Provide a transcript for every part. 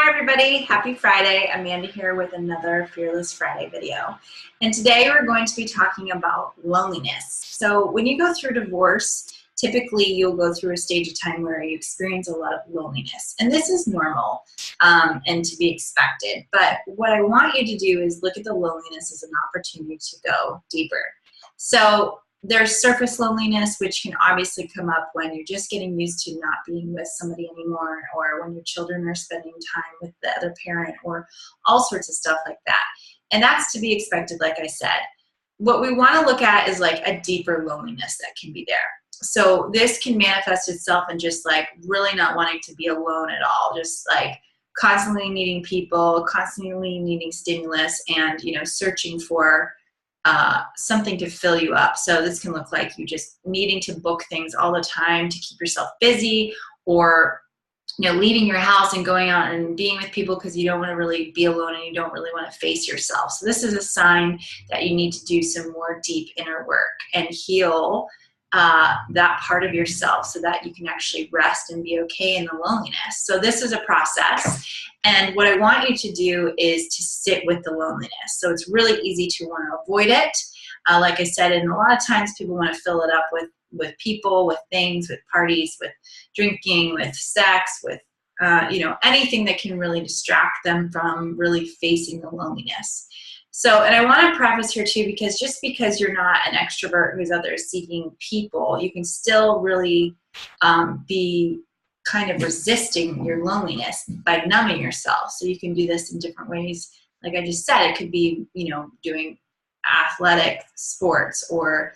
Hi everybody, happy Friday. Amanda here with another Fearless Friday video. And today we're going to be talking about loneliness. So when you go through divorce, typically you'll go through a stage of time where you experience a lot of loneliness. And this is normal and to be expected. But what I want you to do is look at the loneliness as an opportunity to go deeper. So there's surface loneliness, which can obviously come up when you're just getting used to not being with somebody anymore, or when your children are spending time with the other parent, or all sorts of stuff like that. And that's to be expected, like I said. What we want to look at is like a deeper loneliness that can be there. So this can manifest itself in just like really not wanting to be alone at all, just like constantly needing people, constantly needing stimulus, and searching for something to fill you up. So this can look like you just needing to book things all the time to keep yourself busy, or leaving your house and going out and being with people because you don't want to really be alone and you don't really want to face yourself. So this is a sign that you need to do some more deep inner work and heal that part of yourself so that you can actually rest and be okay in the loneliness. So this is a process. And what I want you to do is to sit with the loneliness. So it's really easy to want to avoid it. Like I said, and a lot of times people want to fill it up with people, with things, with parties, with drinking, with sex, with anything that can really distract them from really facing the loneliness. So, and I want to preface here too, because just because you're not an extrovert who's out there seeking people, you can still really be kind of resisting your loneliness by numbing yourself. So you can do this in different ways. Like I just said, it could be, doing athletic sports, or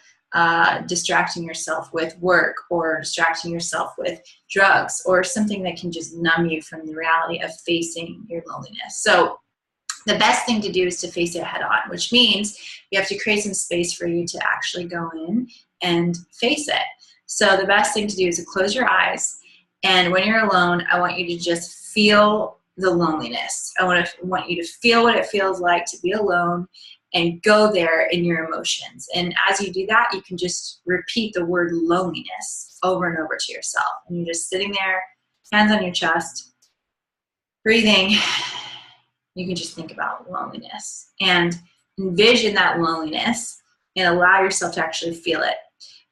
distracting yourself with work, or distracting yourself with drugs, or something that can just numb you from the reality of facing your loneliness. So the best thing to do is to face it head on, which means you have to create some space for you to actually go in and face it. So the best thing to do is to close your eyes. And when you're alone, I want you to just feel the loneliness. I want you to feel what it feels like to be alone and go there in your emotions. And as you do that, you can just repeat the word loneliness over and over to yourself. And you're just sitting there, hands on your chest, breathing. You can just think about loneliness and envision that loneliness and allow yourself to actually feel it.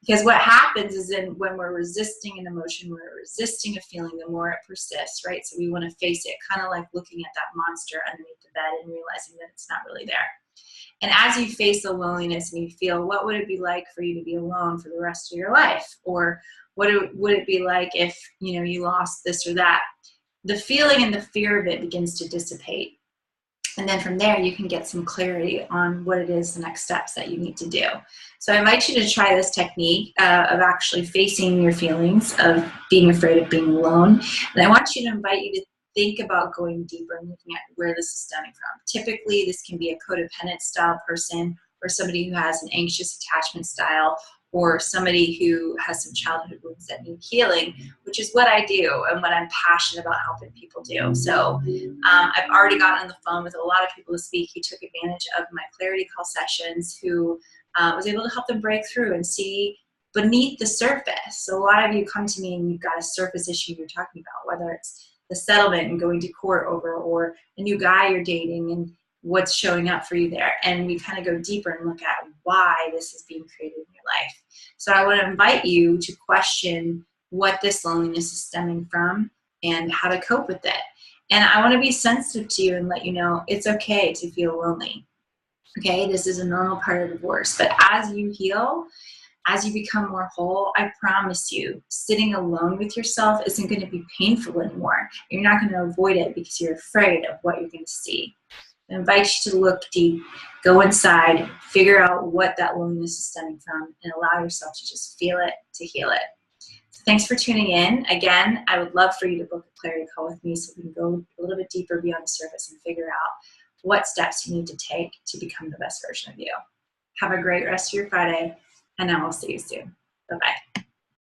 Because what happens is when we're resisting an emotion, we're resisting a feeling, the more it persists, right? So we want to face it, kind of like looking at that monster underneath the bed and realizing that it's not really there. And as you face the loneliness and you feel, what would it be like for you to be alone for the rest of your life? Or what would it be like if you lost this or that? The feeling and the fear of it begins to dissipate. And then from there, you can get some clarity on what it is, the next steps that you need to do. So I invite you to try this technique of actually facing your feelings of being afraid of being alone. And I want you to invite you to think about going deeper and looking at where this is stemming from. Typically, this can be a codependent style person, or somebody who has an anxious attachment style, or somebody who has some childhood wounds that need healing, which is what I do and what I'm passionate about helping people do. So I've already gotten on the phone with a lot of people to speak who took advantage of my clarity call sessions, who was able to help them break through and see beneath the surface. So a lot of you come to me and you've got a surface issue you're talking about, whether it's the settlement and going to court over, or a new guy you're dating and what's showing up for you there. And we kind of go deeper and look at why this is being created in your life. So I want to invite you to question what this loneliness is stemming from and how to cope with it. And I want to be sensitive to you and let you know it's okay to feel lonely. Okay, this is a normal part of divorce. But as you heal, as you become more whole, I promise you, sitting alone with yourself isn't going to be painful anymore. You're not going to avoid it because you're afraid of what you're going to see. I invite you to look deep, go inside, figure out what that loneliness is stemming from, and allow yourself to just feel it, to heal it. So thanks for tuning in. Again, I would love for you to book a clarity call with me so we can go a little bit deeper beyond the surface and figure out what steps you need to take to become the best version of you. Have a great rest of your Friday, and I will see you soon. Bye-bye.